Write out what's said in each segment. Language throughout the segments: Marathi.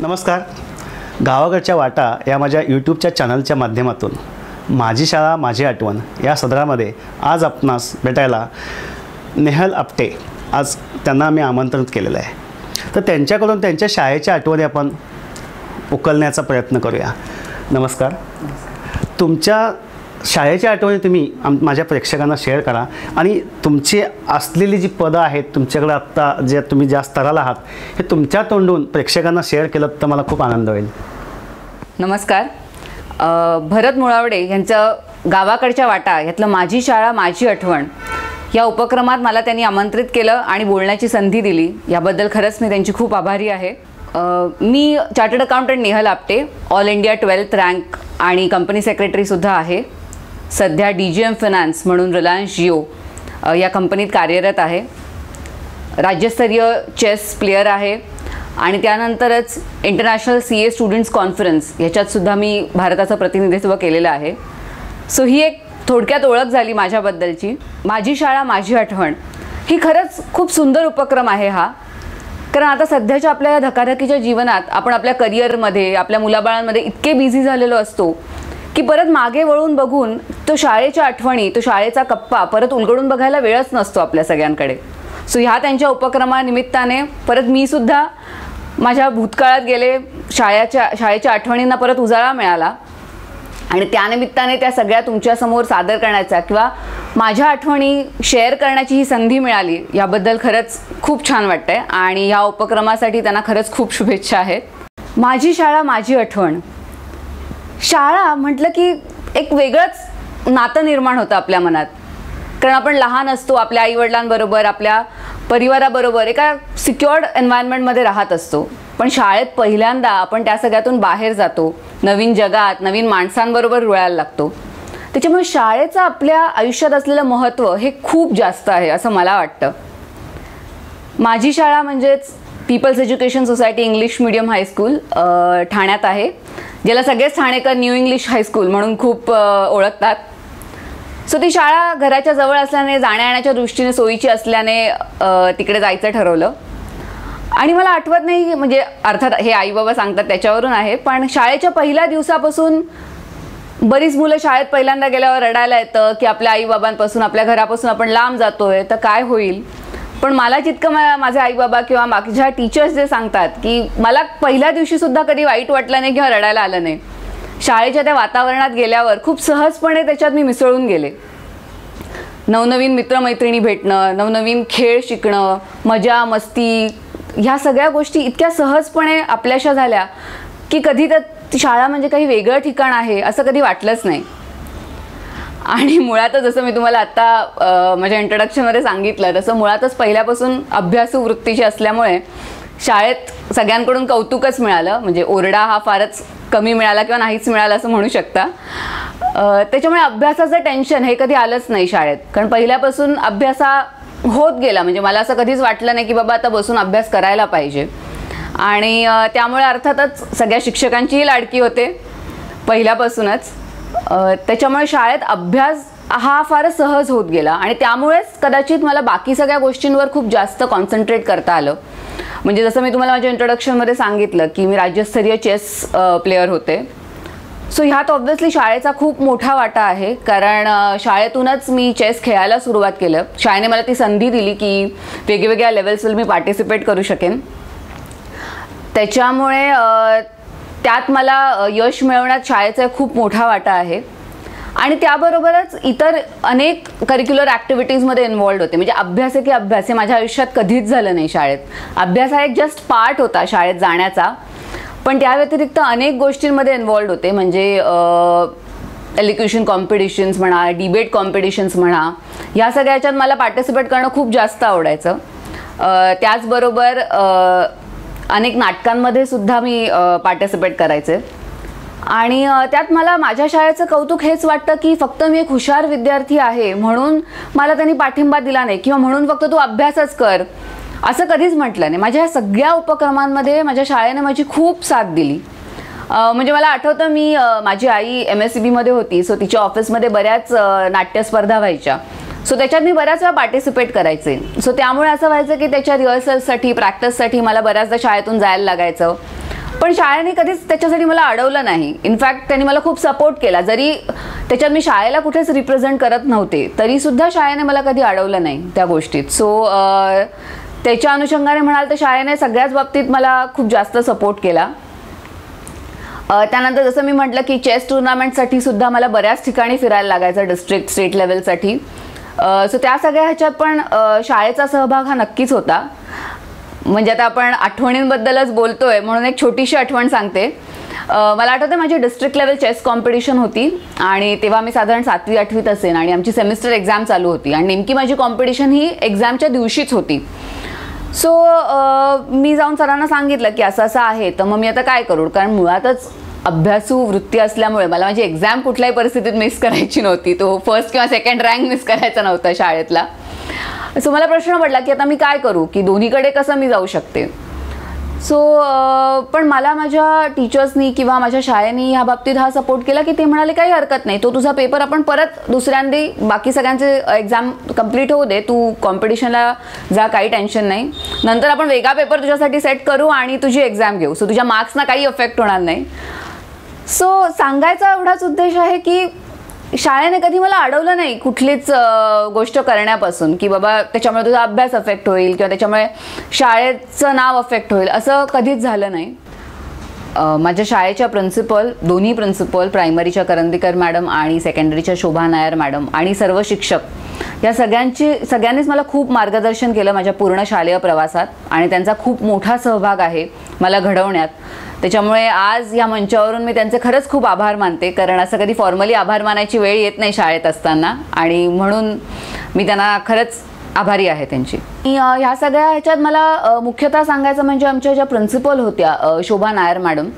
नमस्कार. गावाकडच्या वाटा या माझ्या यूट्यूबच्या चॅनलच्या माध्यमातून माझी शाळा माझी आठवण या सदरामध्ये आज आपणास भेटायला नेहल आपटे आज त्यांना आम्ही आमंत्रित केलेलं आहे. तर त्यांच्याकडून त्यांच्या शाळेच्या आठवणी आपण उकलण्याचा प्रयत्न करूया. नमस्कार. तुमच्या शाळेच्या आठवणी तुम्ही माझ्या प्रेक्षकांना शेअर करा आणि तुमची असलेली जी पदं आहेत तुमच्याकडे आत्ता जे तुम्ही ज्या स्तराला आहात हे तुमच्या तोंडून प्रेक्षकांना शेअर केलं तर मला खूप आनंद होईल. नमस्कार. भरत मुळावडे यांचं गावाकडच्या वाटा यातलं माझी शाळा माझी आठवण या उपक्रमात मला त्यांनी आमंत्रित केलं आणि बोलण्याची संधी दिली. याबद्दल खरंच मी त्यांची खूप आभारी आहे. मी chartered accountant Nehal Apte, all India 12th rank आणि कंपनी सेक्रेटरीसुद्धा आहे. सध्या DGM फायनान्स म्हणून रिलायन्स जिओ या कंपनीत कार्यरत आहे. राज्यस्तरीय चेस प्लेयर आहे आणि त्यानंतरच इंटरनॅशनल CA स्टुडंट्स कॉन्फरन्स ह्याच्यातसुद्धा मी भारताचं प्रतिनिधित्व केलेलं आहे. सो ही एक थोडक्यात ओळख झाली माझ्याबद्दलची. माझी शाळा माझी आठवण ही खरंच खूप सुंदर उपक्रम आहे हा. कारण आता सध्याच्या आपल्या धकाधकीच्या जीवनात आपण आपल्या करिअरमध्ये आपल्या मुलाबाळांमध्ये इतके बिझी झालेलो असतो की परत मागे वळून बघून तो शाळेच्या आठवणी तो शाळेचा कप्पा परत उलगडून बघायला वेळच नसतो आपल्या सगळ्यांकडे. सो ह्या त्यांच्या उपक्रमानिमित्ताने परत मी सुद्धा माझ्या भूतकाळात गेले. शाळेच्या आठवणींना परत उजाळा मिळाला आणि त्यानिमित्ताने त्या सगळ्या तुमच्यासमोर सादर करण्याचा किंवा माझ्या आठवणी शेअर करण्याची ही संधी मिळाली याबद्दल खरंच खूप छान वाटतंय आणि ह्या उपक्रमासाठी त्यांना खरंच खूप शुभेच्छा आहेत. माझी शाळा माझी आठवण. शाळा म्हटलं की एक वेगळंच नातं निर्माण होतं आपल्या मनात. कारण आपण लहान असतो, आपल्या आईवडिलांबरोबर आपल्या परिवाराबरोबर एका सिक्युअर्ड एन्व्हायरमेंटमध्ये राहत असतो. पण शाळेत पहिल्यांदा आपण त्या सगळ्यातून बाहेर जातो, नवीन जगात नवीन माणसांबरोबर रुळायला लागतो. त्याच्यामुळे शाळेचं आपल्या आयुष्यात असलेलं महत्त्व हे खूप जास्त आहे असं मला वाटतं. माझी शाळा म्हणजेच People's Education Society English medium high school ठाण्यात आहे, ज्याला सगळेच ठाणेकर न्यू इंग्लिश हायस्कूल म्हणून खूप ओळखतात. सो ती शाळा घराच्या जवळ असल्याने जाण्या येण्याच्या दृष्टीने सोयीची असल्याने तिकडे जायचं ठरवलं. आणि मला आठवत नाही, म्हणजे अर्थात हे आई बाबा सांगतात त्याच्यावरून आहे, पण शाळेच्या पहिल्या दिवसापासून बरीच मुलं शाळेत पहिल्यांदा गेल्यावर रडायला येतं की आपल्या आईबाबांपासून आपल्या घरापासून आपण लांब जातोय तर काय होईल. पण मला जितकं माझे आई बाबा किंवा बाकीच्या टीचर्स जे सांगतात की मला पहिल्या दिवशीसुद्धा कधी वाईट वाटलं नाही किंवा रडायला आलं नाही. शाळेच्या त्या वातावरणात गेल्यावर खूप सहजपणे त्याच्यात मी मिसळून गेले. नवनवीन मित्रमैत्रिणी भेटणं, नवनवीन खेळ शिकणं, मजा मस्ती ह्या सगळ्या गोष्टी इतक्या सहजपणे आपल्याशा झाल्या की कधी तर शाळा म्हणजे काही वेगळं ठिकाण आहे असं कधी वाटलंच नाही. आणि मुळातच जसं मी तुम्हाला आत्ता माझ्या इंट्रोडक्शनमध्ये सांगितलं तसं मुळातच पहिल्यापासून अभ्यासू वृत्तीची असल्यामुळे शाळेत सगळ्यांकडून कौतुकच मिळालं. म्हणजे ओरडा हा फारच कमी मिळाला किंवा नाहीच मिळाला असं म्हणू शकता. त्याच्यामुळे अभ्यासाचं टेन्शन हे कधी आलंच नाही शाळेत. कारण पहिल्यापासून अभ्यासा होत गेला. म्हणजे मला असं कधीच वाटलं नाही की बाबा आता बसून अभ्यास करायला पाहिजे. आणि त्यामुळे अर्थातच सगळ्या शिक्षकांचीही लाडकी होते पहिल्यापासूनच. त्याच्यामुळे शाळेत अभ्यास हा फारच सहज होत गेला आणि त्यामुळेच कदाचित मला बाकी सगळ्या गोष्टींवर खूप जास्त कॉन्सन्ट्रेट करता आलं. म्हणजे जसं मी तुम्हाला माझ्या इंट्रोडक्शनमध्ये सांगितलं की मी राज्यस्तरीय चेस प्लेयर होते. सो ह्यात ऑब्व्हियसली शाळेचा खूप मोठा वाटा आहे. कारण शाळेतूनच मी चेस खेळायला सुरुवात केलं. शाळेने मला ती संधी दिली की वेगवेगळ्या लेवल्सवर मी पार्टिसिपेट करू शकेन. त्याच्यामुळे त्यात मला यश मिळवण्यात शाळेचा खूप मोठा वाटा आहे. आणि त्याबरोबरच इतर अनेक करिक्युलर ॲक्टिव्हिटीजमध्ये इन्वॉल्ड होते. म्हणजे अभ्यास आहे की अभ्यास हे माझ्या आयुष्यात कधीच झालं नाही शाळेत. अभ्यास हा एक जस्ट पार्ट होता शाळेत जाण्याचा. पण त्या व्यतिरिक्त अनेक गोष्टींमध्ये इन्वॉल्ड होते. म्हणजे एलिक्युशन कॉम्पिटिशन्स म्हणा, डिबेट कॉम्पिटिशन्स म्हणा, ह्या सगळ्याच्यात मला पार्टिसिपेट करणं खूप जास्त आवडायचं. त्याचबरोबर अनेक नाटकांमध्ये सुद्धा मी पार्टिसिपेट करायचे. आणि त्यात मला माझ्या शाळेचं कौतुक हेच वाटतं की फक्त मी एक हुशार विद्यार्थी आहे म्हणून मला त्यांनी पाठिंबा दिला नाही किंवा म्हणून फक्त तू अभ्यासच कर असं कधीच म्हटलं नाही. माझ्या ह्या सगळ्या उपक्रमांमध्ये माझ्या शाळेने माझी खूप साथ दिली. म्हणजे मला आठवतं मी माझी आई MSCBमध्ये होती. सो तिच्या ऑफिसमध्ये बऱ्याच नाट्यस्पर्धा व्हायच्या. सो त्याच्यात मी बऱ्याच वेळा पार्टिसिपेट करायचे. सो त्यामुळे असं व्हायचं की त्याच्या रिहर्सल्ससाठी प्रॅक्टिससाठी मला बऱ्याचदा शाळेतून जायला लागायचं. पण शाळेने कधीच त्याच्यासाठी मला अडवलं नाही. इनफॅक्ट त्यांनी मला खूप सपोर्ट केला. जरी त्याच्यात मी शाळेला कुठेच रिप्रेझेंट करत नव्हते तरीसुद्धा शाळेने मला कधी अडवलं नाही त्या गोष्टीत. सो त्याच्या अनुषंगाने म्हणाल तर शाळेने सगळ्याच बाबतीत मला खूप जास्त सपोर्ट केला. त्यानंतर जसं मी म्हटलं की चेस टुर्नामेंटसाठी सुद्धा मला बऱ्याच ठिकाणी फिरायला लागायचं, डिस्ट्रिक्ट स्टेट लेवलसाठी. सो त्या सगळ्या ह्याच्यात पण शाळेचा सहभाग हा नक्कीच होता. म्हणजे आता आपण आठवणींबद्दलच बोलतोय म्हणून एक छोटीशी आठवण सांगते. मला आठवतं माझी डिस्ट्रिक्ट लेवल चेस कॉम्पिटिशन होती आणि तेव्हा मी साधारण 7वी 8वीत असेन आणि आमची सेमिस्टर एक्झाम चालू होती आणि नेमकी माझी कॉम्पिटिशन ही एक्झामच्या दिवशीच होती. सो मी जाऊन सरांना सांगितलं की असं असं आहे, तर मग मी आता काय करू, कारण मुळातच अभ्यासू वृत्ती असल्यामुळे मला माझी एक्झाम कुठल्याही परिस्थितीत मिस करायची नव्हती. तो फर्स्ट किंवा सेकंड रँक मिस करायचा नव्हता शाळेतला. सो मला प्रश्न पडला की आता मी काय करू, की दोन्हीकडे कसं मी जाऊ शकते. सो पण मला माझ्या टीचर्सनी किंवा माझ्या शाळेने ह्या बाबतीत हा सपोर्ट केला की ते म्हणाले काही हरकत नाही, तो तुझा पेपर आपण परत दुसऱ्यांदी बाकी सगळ्यांचे एक्झाम कंप्लीट होऊ दे, तू कॉम्पिटिशनला जा, काही टेन्शन नाही, नंतर आपण वेगळा पेपर तुझ्यासाठी सेट करू आणि तुझी एक्झाम घेऊ, सो तुझ्या मार्क्सना काही इफेक्ट होणार नाही. सो सांगायचा एवढाच उद्देश आहे की शाळेने कधी मला अडवलं नाही कुठलीच गोष्ट करण्यापासून, की बाबा त्याच्यामुळे तुझा अभ्यास अफेक्ट होईल किंवा त्याच्यामुळे शाळेचं नाव अफेक्ट होईल, असं कधीच झालं नाही. माझ्या शाळेच्या दोन्ही प्रिन्सिपल, प्रायमरीच्या करंदीकर मॅडम आणि सेकंडरीच्या शोभा नायर मॅडम आणि सर्व शिक्षक या सगळ्यांनीच मला खूप मार्गदर्शन केलं माझ्या पूर्ण शालेय प्रवासात आणि त्यांचा खूप मोठा सहभाग आहे मला घडवण्यात. त्याच्यामुळे आज या मंचावरून मी त्यांचे खरंच खूप आभार मानते, कारण असं कधी फॉर्मली आभार मानायची वेळ येत नाही शाळेत असताना आणि म्हणून मी त्यांना खरंच आभारी आहे त्यांची. ह्या सगळ्या ह्याच्यात मला मुख्यतः सांगायचं म्हणजे आमच्या ज्या प्रिन्सिपल होत्या शोभा नायर मॅडम,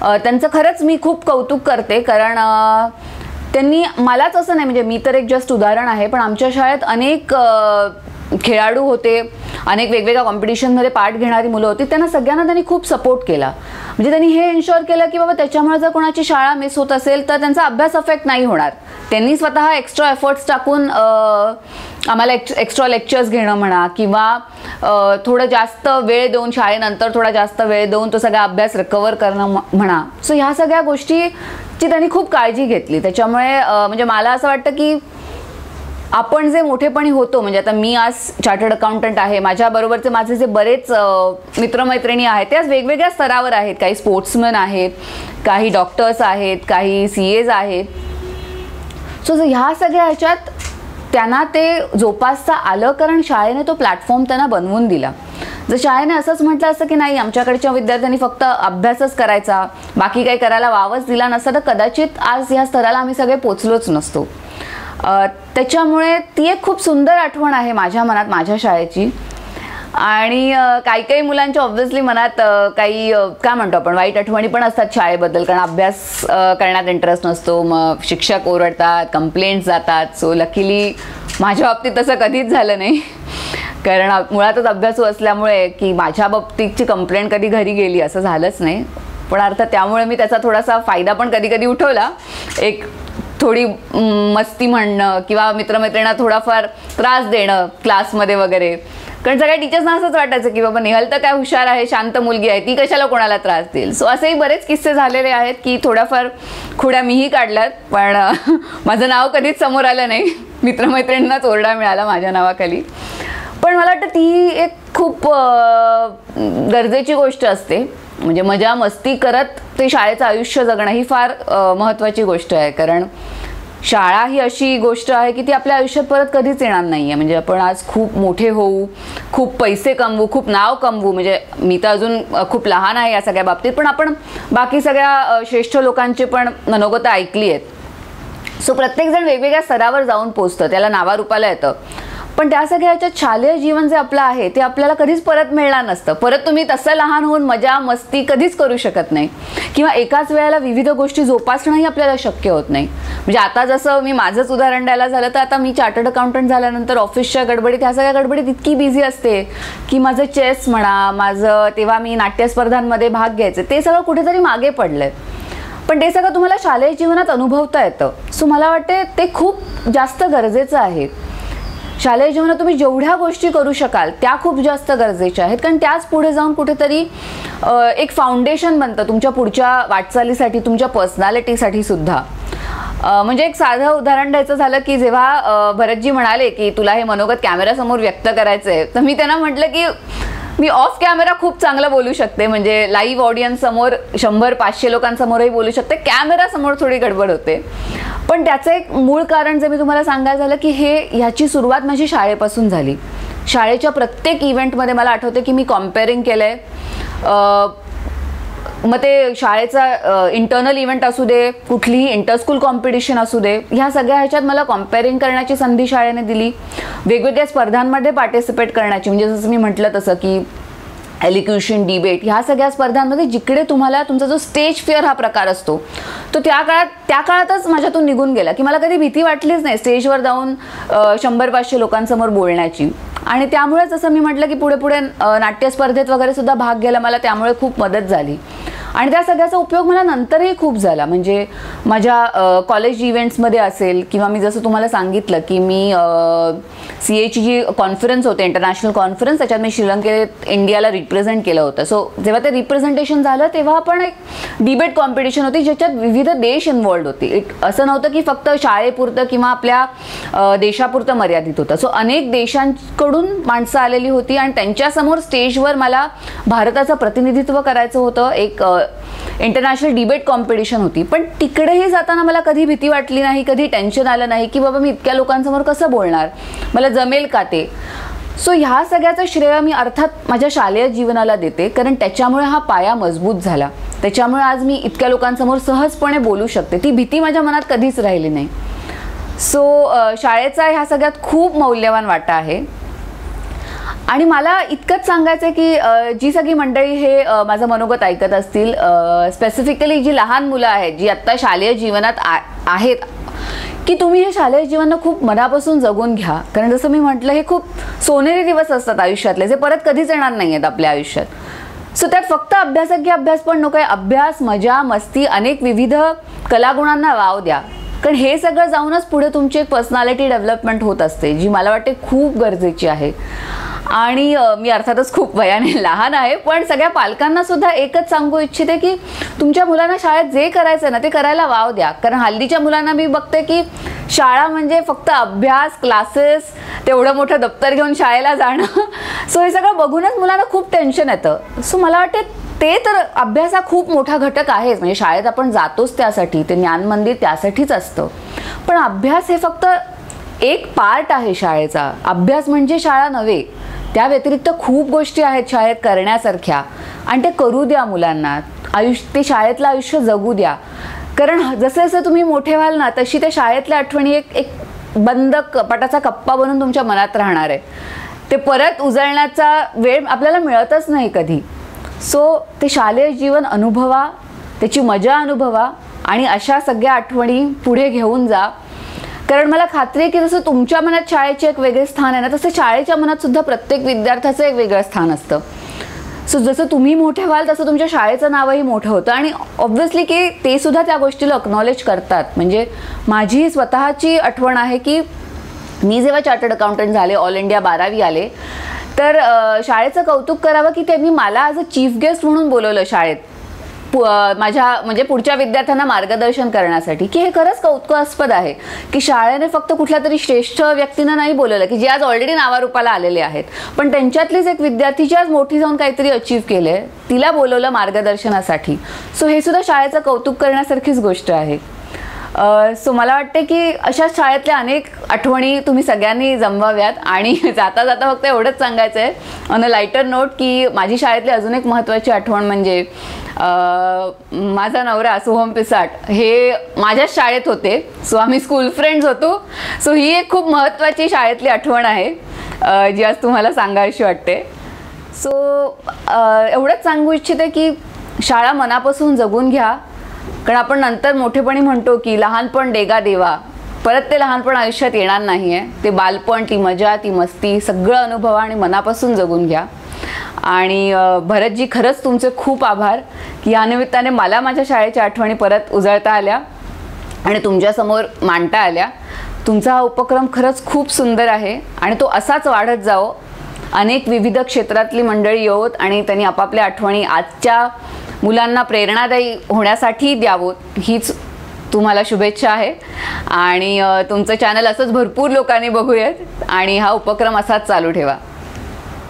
त्यांचं खरंच मी खूप कौतुक करते, कारण त्यांनी मलाच असं नाही, म्हणजे मी तर एक जस्ट उदाहरण आहे, पण आमच्या शाळेत अनेक खेळाडू होते, अनेक वेगवेगळ्या कॉम्पिटिशनमध्ये पार्ट घेणारी मुलं होती, त्यांना सगळ्यांना त्यांनी खूप सपोर्ट केला. म्हणजे त्यांनी हे इन्शुअर केलं की बाबा त्याच्यामुळे जर कोणाची शाळा मिस होत असेल तर त्यांचा अभ्यास अफेक्ट नाही होणार. त्यांनी स्वतः एक्स्ट्रा एफर्ट्स टाकून आम्हाला एक्स्ट्रा लेक्चर्स घेणं म्हणा किंवा थोडं जास्त वेळ देऊन, शाळेनंतर थोडा जास्त वेळ देऊन तो सगळा अभ्यास रिकवर करणं म्हणा. सो ह्या सगळ्या गोष्टीची त्यांनी खूप काळजी घेतली. त्याच्यामुळे म्हणजे मला असं वाटतं की आपण जे मोठेपणी होतो, म्हणजे आता मी आज चार्टर्ड अकाउंटंट आहे, माझ्याबरोबरचे माझे जे बरेच मित्रमैत्रिणी आहेत ते आज वेगवेगळ्या स्तरावर आहेत, काही स्पोर्ट्समन आहेत, काही डॉक्टर्स आहेत, काही CAs आहेत. सो ह्या सगळ्या ह्याच्यात त्यांना ते जोपासता आलं कारण शाळेने तो प्लॅटफॉर्म त्यांना बनवून दिला. जर शाळेने असंच म्हटलं असतं की नाही आमच्याकडच्या विद्यार्थ्यांनी फक्त अभ्यासच करायचा, बाकी काही करायला वावच दिला नसता, तर कदाचित आज ह्या स्तराला आम्ही सगळे पोचलोच नसतो. त्याच्यामुळे ती एक खूप सुंदर आठवण आहे माझ्या मनात माझ्या शाळेची. आणि काही मुलांच्या ऑब्व्हियसली मनात काही काय म्हणतो आपण वाईट आठवणी पण असतात शाळेबद्दल, कारण अभ्यास करण्यात इंटरेस्ट नसतो, मग शिक्षक ओरडतात, कंप्लेंट्स जातात. सो लकीली माझ्या बाबतीत तसं कधीच झालं नाही, कारण मुळातच अभ्यासू असल्यामुळे की माझ्या बाबतीतची कंप्लेंट कधी घरी गेली असं झालंच नाही. पण अर्थात त्यामुळे मी त्याचा थोडासा फायदा पण कधी कधी उठवला, एक थोडी मस्ती म्हणणं किंवा मित्रमैत्रिणींना थोडाफार त्रास देणं क्लासमध्ये वगैरे, कारण सगळ्या टीचर्सना असंच वाटायचं की बाबा निहल तर काय हुशार आहे, शांत मुलगी आहे, ती कशाला कोणाला त्रास देईल. सो असेही बरेच किस्से झालेले आहेत की थोड्याफार खुड्या मीही काढल्यात, पण माझं नाव कधीच समोर आलं नाही, मित्रमैत्रिणींनाच ओरडा मिळाला माझ्या नावाखाली. पण मला वाटतं ती एक खूप गरजेची गोष्ट असते, म्हणजे मजा मस्ती करत ते शाळेचं आयुष्य जगणं ही फार महत्त्वाची गोष्ट आहे, कारण शाळा ही अशी गोष्ट आहे की ती आपल्या आयुष्यात परत कधीच येणार नाही आहे. म्हणजे आपण आज खूप मोठे होऊ, खूप पैसे कमवू, खूप नाव कमवू, म्हणजे मी तर अजून खूप लहान आहे या सगळ्या बाबतीत, पण आपण बाकी सगळ्या श्रेष्ठ लोकांची पण मनोगतं ऐकली आहेत. सो प्रत्येकजण वेगवेगळ्या स्तरावर जाऊन पोचतं, त्याला नावारूपाला येतं, पण त्या सगळ्याच्यात शालेय जीवन जे आपलं आहे ते आपल्याला कधीच परत मिळणार नसतं. परत तुम्ही तसं लहान होऊन मजा मस्ती कधीच करू शकत नाही किंवा एकाच वेळेला विविध गोष्टी जोपासणंही आपल्याला शक्य होत नाही. म्हणजे आता जसं मी माझंच उदाहरण द्यायला झालं तर आता मी चार्टर्ड अकाउंटंट झाल्यानंतर ऑफिसच्या गडबडीत ह्या सगळ्या गडबडीत इतकी बिझी असते की माझं चेस म्हणा, माझं तेव्हा मी नाट्यस्पर्धांमध्ये भाग घ्यायचे, ते सगळं कुठेतरी मागे पडलंय. पण ते सगळं तुम्हाला शालेय जीवनात अनुभवता येतं. सो मला वाटते ते खूप जास्त गरजेचं आहे. शालेय जीवनात तुम्ही जेवढ्या गोष्टी करू शकाल त्या खूप जास्त गरजेच्या आहेत, कारण त्याच पुढे जाऊन कुठेतरी एक फाउंडेशन बनतं तुमच्या पुढच्या वाटचालीसाठी, तुमच्या पर्सनॅलिटीसाठी सुद्धा. म्हणजे एक साधं उदाहरण द्यायचं झालं की जेव्हा भरतजी म्हणाले की तुला हे मनोगत कॅमेऱ्यासमोर व्यक्त करायचं आहे, तर मी त्यांना म्हटलं की मी ऑफ कॅमेरा खूप चांगलं बोलू शकते, म्हणजे लाईव्ह ऑडियन्स समोर 100-500 लोकांसमोरही बोलू शकते, कॅमेरासमोर थोडी गडबड होते. पण त्याचं एक मूळ कारण जे मी तुम्हाला सांगायचं झालं की ह्याची सुरुवात माझी शाळेपासून झाली. शाळेच्या प्रत्येक इव्हेंटमध्ये मला आठवते की मी कॉम्पेअरिंग केलं आहे. मग ते शाळेचा इंटरनल इव्हेंट असू दे, कुठलीही इंटरस्कूल कॉम्पिटिशन असू दे, ह्या सगळ्या ह्याच्यात मला कॉम्पेअरिंग करण्याची संधी शाळेने दिली. वेगवेगळ्या स्पर्धांमध्ये पार्टिसिपेट करण्याची, म्हणजे जसं मी म्हटलं तसं की एलिक्युशन, डिबेट, ह्या सगळ्या स्पर्धांमध्ये जिकडे तुम्हाला तुमचा जो स्टेज फिअर हा प्रकार असतो तो त्या काळातच माझ्यातून निघून गेला की मला कधी भीती वाटलीच नाही स्टेजवर जाऊन 100-500 लोकांसमोर बोलण्याची. आणि त्यामुळे जसं मी म्हटलं की पुढे पुढे नाट्य स्पर्धेत वगैरे सुद्धा भाग घ्यायला मला त्यामुळे खूप मदत झाली. आणि त्या सगळ्याचा उपयोग मला नंतरही खूप झाला. म्हणजे माझ्या कॉलेज इव्हेंट्समध्ये असेल किंवा मी जसं तुम्हाला सांगितलं की मी CAची जी कॉन्फरन्स होते, इंटरनॅशनल कॉन्फरन्स, त्याच्यात मी श्रीलंकेत इंडियाला रिप्रेझेंट केलं होतं. सो जेव्हा ते रिप्रेझेंटेशन झालं तेव्हा पण एक डिबेट कॉम्पिटिशन होती ज्याच्यात विविध देश इन्व्हॉल्ड होते. असं नव्हतं की फक्त शाळेपुरतं किंवा आपल्या देशापुरतं मर्यादित होतं. सो अनेक देशांकडून माणसं आलेली होती आणि त्यांच्यासमोर स्टेजवर मला भारताचं प्रतिनिधित्व करायचं होतं. एक इंटरनॅशनल डिबेट कॉम्पिटिशन होती. पण तिकडेही जाताना मला कधी भीती वाटली नाही, कधी टेन्शन आलं नाही की बाबा मी इतक्या लोकांसमोर कसं बोलणार, मला जमेल का ते. सो ह्या सगळ्याचं श्रेय मी अर्थात माझ्या शालेय जीवनाला देते, कारण त्याच्यामुळे हा पाया मजबूत झाला. त्याच्यामुळे आज मी इतक्या लोकांसमोर सहजपणे बोलू शकते. ती भीती माझ्या मनात कधीच राहिली नाही. सो शाळेचा ह्या सगळ्यात खूप मौल्यवान वाटा आहे. आणि मला इतकंच सांगायचं आहे की जी सगळी मंडळी हे माझं मनोगत ऐकत असतील, स्पेसिफिकली जी लहान मुलं आहेत जी आत्ता शालेय जीवनात आहेत, की तुम्ही हे शालेय जीवन खूप मनापासून जगून घ्या. कारण जसं मी म्हटलं हे खूप सोनेरी दिवस असतात आयुष्यातले, जे परत कधीच येणार नाही आहेत आपल्या आयुष्यात. सो त्यात फक्त अभ्यासात अभ्यास पण नको आहे, अभ्यास, मजा, मस्ती, अनेक विविध कलागुणांना वाव द्या. कारण हे सगळं जाऊनच पुढे तुमची एक पर्सनॅलिटी डेव्हलपमेंट होत असते, जी मला वाटते खूप गरजेची आहे. आणि मी अर्थातच खूप वयाने लहान आहे, पण सगळ्या पालकांना सुद्धा एकच सांगू इच्छिते की तुमच्या मुलांना शाळेत जे करायचं ना ते करायला वाव द्या. कारण हल्लीच्या मुलांना मी बघते की शाळा म्हणजे फक्त अभ्यास, क्लासेस, तेवढं मोठं दप्तर घेऊन शाळेला जाणं. सो हे सगळं बघूनच मुलांना खूप टेन्शन येतं. सो मला वाटते ते तर अभ्यास हा खूप मोठा घटक आहेच, म्हणजे शाळेत आपण जातोच त्यासाठी, ते ज्ञान मंदिर त्यासाठीच असतं. पण अभ्यास हे फक्त एक पार्ट आहे शाळेचा. अभ्यास म्हणजे शाळा नव्हे, त्या व्यतिरिक्त खूप गोष्टी आहेत शाळेत करण्यासारख्या, आणि ते करू द्या मुलांना. ते शाळेतलं आयुष्य जगू द्या. कारण जसे जसे तुम्ही मोठे व्हाल ना तशी त्या शाळेतल्या आठवणी एक बंद कपाटाचा कप्पा बनून तुमच्या मनात राहणार आहे. ते परत उजळण्याचा वेळ आपल्याला मिळतच नाही कधी. सो ते शालेय जीवन अनुभवा, त्याची मजा अनुभवा आणि अशा सगळ्या आठवणी पुढे घेऊन जा. कारण मला खात्री आहे की जसं तुमच्या मनात शाळेचे एक वेगळे स्थान आहे ना, तसं शाळेच्या मनात सुद्धा प्रत्येक विद्यार्थ्याचं एक वेगळं स्थान असतं. सो जसं तुम्ही मोठे व्हाल तसं तुमच्या शाळेचं नावही मोठं होतं. आणि ऑब्व्हियसली की ते सुद्धा त्या गोष्टीला अक्नॉलेज करतात. म्हणजे माझी स्वतःची आठवण आहे की मी जेव्हा चार्टर्ड अकाउंटंट झाले, ऑल इंडिया 12वी आले, तर शाळेचं कौतुक करावं की त्यांनी मला ॲज अ चीफ गेस्ट म्हणून बोलवलं शाळेत, माझ्या म्हणजे पुढच्या विद्यार्थ्यांना मार्गदर्शन करण्यासाठी. की हे खरंच कौतुकास्पद आहे की शाळेने फक्त कुठल्या तरी श्रेष्ठ व्यक्तींना नाही बोलवलं की जे आज ऑलरेडी नावारूपाला आलेले आहेत, पण त्यांच्यातलीच एक विद्यार्थी जी आज मोठी जाऊन काहीतरी अचीव केले, तिला बोलवलं मार्गदर्शनासाठी. सो हे सुद्धा शाळेचं कौतुक करण्यासारखीच गोष्ट आहे. सो मला वाटते की अशा शाळेतल्या अनेक आठवणी तुम्ही सगळ्यांनी जमवाव्यात. आणि जाता जाता फक्त एवढंच सांगायचं आहे ऑन अ लायटर नोट की माझी शाळेतली अजून एक महत्त्वाची आठवण म्हणजे माझा नवरा सोहम पिसाट हे माझ्याच शाळेत होते. सो आम्ही स्कूल फ्रेंड्स होतो. सो ही एक खूप महत्त्वाची शाळेतली आठवण आहे जी आज तुम्हाला सांगायची वाटते. सो एवढंच सांगू इच्छिते की शाळा मनापासून जगून घ्या. कारण आपण नंतर मोठेपणी म्हणतो की लहानपण देगा देवा, परत ते लहानपण आयुष्यात येणार नाही आहे. ते बालपण, ती मजा, ती मस्ती सगळं अनुभवा आणि मनापासून जगून घ्या. आणि भरतजी खरंच तुमचे खूप आभार की या निमित्ताने मला माझ्या शाळेच्या आठवणी परत उजळता आल्या आणि तुमच्यासमोर मांडता आल्या. तुमचा हा उपक्रम खरंच खूप सुंदर आहे आणि तो असाच वाढत जावो. अनेक विविध क्षेत्रातली मंडळी येवोत आणि त्यांनी आपापल्या आठवणी आजच्या मुलांना प्रेरणादायी होण्यासाठी द्यावोत, हीच तुम्हाला शुभेच्छा आहे. आणि तुमचं चॅनल असंच भरपूर लोकांनी बघूयात आणि हा उपक्रम असाच चालू ठेवा.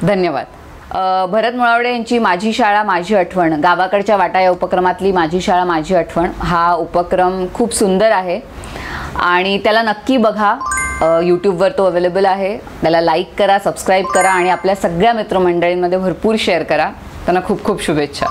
धन्यवाद. भरत मुळावडे यांची माझी शाळा माझी आठवण, गावाकडच्या वाटा या उपक्रमातली माझी शाळा माझी आठवण हा उपक्रम खूप सुंदर आहे आणि त्याला नक्की बघा. यूट्यूबवर तो अवेलेबल आहे. त्याला लाईक करा, सबस्क्राईब करा आणि आपल्या सगळ्या मित्रमंडळींमध्ये भरपूर शेअर करा. त्यांना खूप खूप शुभेच्छा.